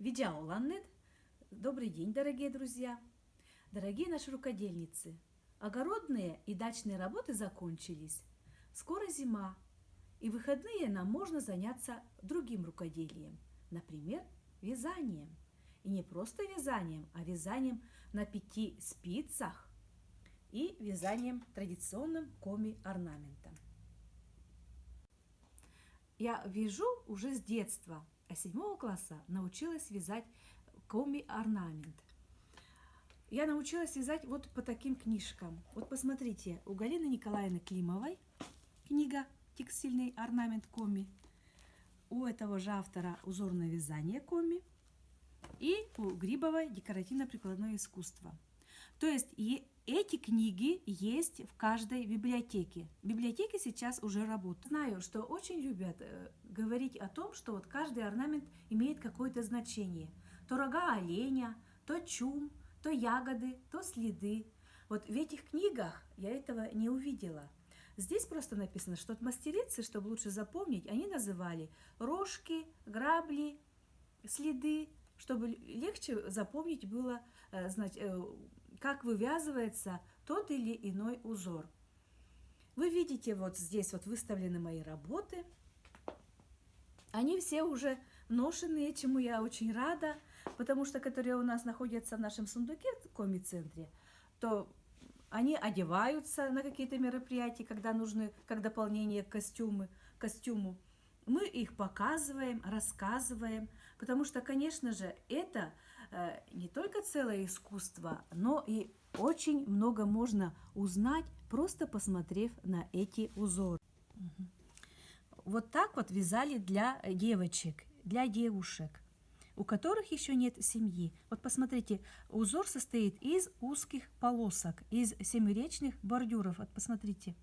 Видяоланнет. Добрый день, дорогие друзья! Дорогие наши рукодельницы! Огородные и дачные работы закончились. Скоро зима, и в выходные нам можно заняться другим рукоделием, например, вязанием. И не просто вязанием, а вязанием на 5 спицах и вязанием традиционным коми-орнаментом. Я вяжу уже с детства, а 7 класса научилась вязать коми-орнамент. Я научилась вязать вот по таким книжкам. Вот посмотрите, у Галины Николаевны Климовой книга «Текстильный орнамент коми», у этого же автора «Узорное вязание коми» и у Грибовой «Декоративно-прикладное искусство». То есть и эти книги есть в каждой библиотеке. Библиотеки сейчас уже работают. Знаю, что очень любят говорить о том, что вот каждый орнамент имеет какое-то значение. То рога оленя, то чум, то ягоды, то следы. Вот в этих книгах я этого не увидела. Здесь просто написано, что мастерицы, чтобы лучше запомнить, они называли рожки, грабли, следы, чтобы легче запомнить было, как вывязывается тот или иной узор. Вы видите, вот здесь вот выставлены мои работы. Они все уже ношенные, чему я очень рада, потому что которые у нас находятся в нашем сундуке в коми-центре, то они одеваются на какие-то мероприятия, когда нужны, как дополнение к костюму. Мы их показываем, рассказываем, потому что, конечно же, это не только целое искусство, но и очень много можно узнать, просто посмотрев на эти узоры. Вот так вот вязали для девочек, для девушек, у которых еще нет семьи. Вот посмотрите, узор состоит из узких полосок, из семиречных бордюров. Вот посмотрите.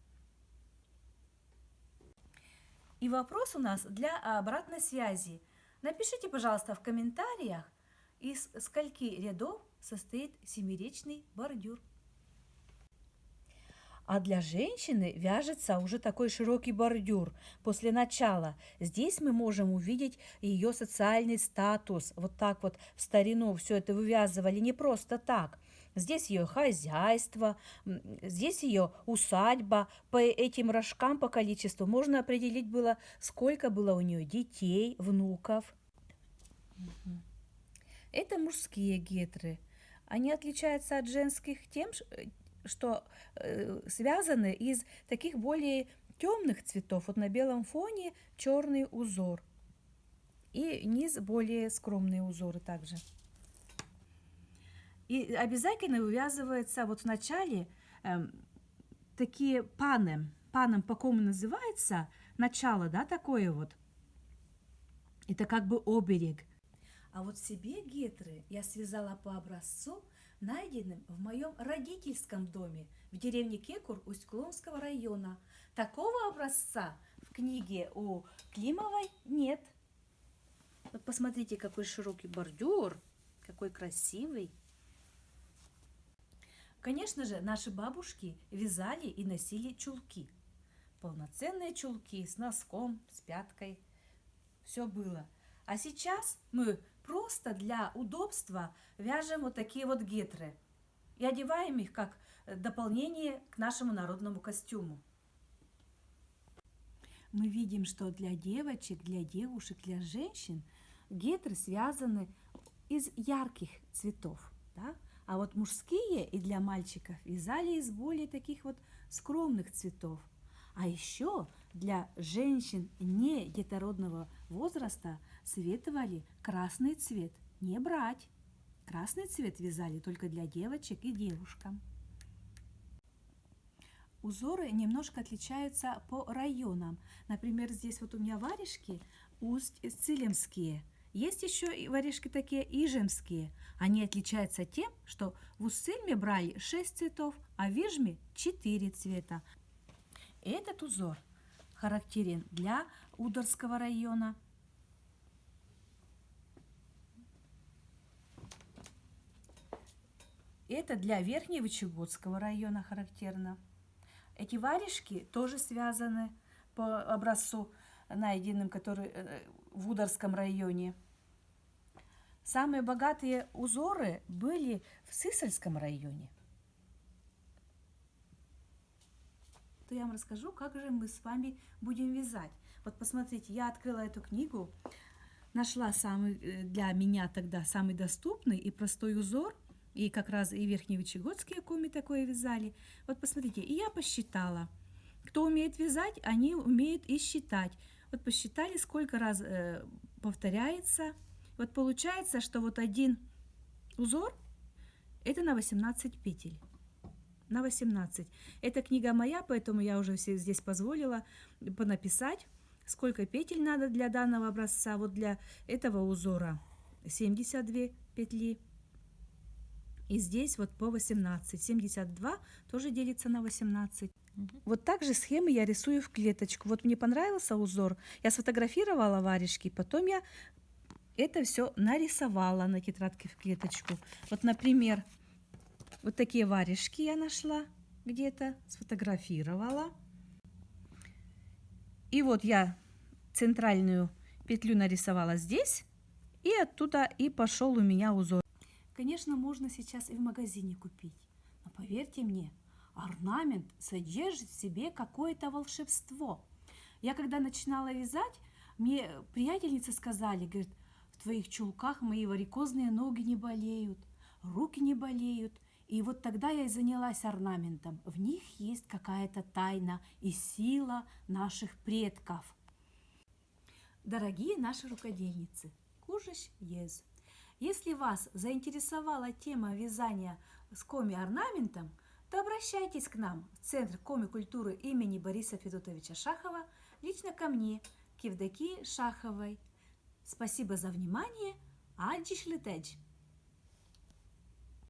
И вопрос у нас для обратной связи. Напишите, пожалуйста, в комментариях, из скольки рядов состоит семиречный бордюр. А для женщины вяжется уже такой широкий бордюр после начала. Здесь мы можем увидеть ее социальный статус. Вот так вот в старину все это вывязывали не просто так. Здесь ее хозяйство, здесь ее усадьба. По этим рожкам, по количеству можно определить было, сколько было у нее детей, внуков. Это мужские гетры. Они отличаются от женских тем, что связаны из таких более темных цветов. Вот на белом фоне черный узор. И низ более скромные узоры также. И обязательно вывязывается вот в начале такие паны. Паном по-кому называется начало, да, такое вот. Это как бы оберег. А вот себе гетры я связала по образцу, найденным в моем родительском доме в деревне Кекур Усть-Куломского района. Такого образца в книге у Климовой нет. Вот посмотрите, какой широкий бордюр, какой красивый. Конечно же, наши бабушки вязали и носили чулки. Полноценные чулки с носком, с пяткой. Все было. А сейчас мы просто для удобства вяжем вот такие вот гетры и одеваем их как дополнение к нашему народному костюму. Мы видим, что для девочек, для девушек, для женщин гетры связаны из ярких цветов, да? А вот мужские и для мальчиков вязали из более таких вот скромных цветов. А еще для женщин не детородного возраста советовали красный цвет не брать. Красный цвет вязали только для девочек и девушкам. Узоры немножко отличаются по районам. Например, здесь вот у меня варежки усть-цилимские. Есть еще и варежки такие ижемские. Они отличаются тем, что в Усть-Цильме брали 6 цветов, а в Ижме 4 цвета. Этот узор характерен для Ударского района. Это для Верхневычегодского района характерно. Эти варежки тоже связаны по образцу, найденным который в Ударском районе. Самые богатые узоры были в Сысольском районе. То я вам расскажу, как же мы с вами будем вязать. Вот посмотрите, я открыла эту книгу, нашла самый для меня тогда самый доступный и простой узор, и как раз и верхневычегодские коми такое вязали. Вот посмотрите, и я посчитала. Кто умеет вязать, они умеют и считать. Вот посчитали, сколько раз повторяется. Вот получается, что вот один узор это на 18 петель. На 18. Это книга моя, поэтому я уже здесь позволила понаписать, сколько петель надо для данного образца. Вот для этого узора 72 петли. И здесь вот по 18. 72 тоже делится на 18. Вот так же схемы я рисую в клеточку. Вот мне понравился узор. Я сфотографировала варежки, потом я это все нарисовала на тетрадке в клеточку. Вот, например, вот такие варежки я нашла где-то, сфотографировала. И вот я центральную петлю нарисовала здесь, и оттуда и пошел у меня узор. Конечно, можно сейчас и в магазине купить, но поверьте мне, орнамент содержит в себе какое-то волшебство. Я когда начинала вязать, мне приятельницы сказали, говорят, в твоих чулках мои варикозные ноги не болеют, руки не болеют. И вот тогда я и занялась орнаментом. В них есть какая-то тайна и сила наших предков. Дорогие наши рукодельницы, кужещ ез. Если вас заинтересовала тема вязания с коми-орнаментом, то обращайтесь к нам в Центр коми-культуры имени Бориса Федотовича Шахова, лично ко мне, к Евдокии Шаховой. Спасибо за внимание. Аджиш летедж.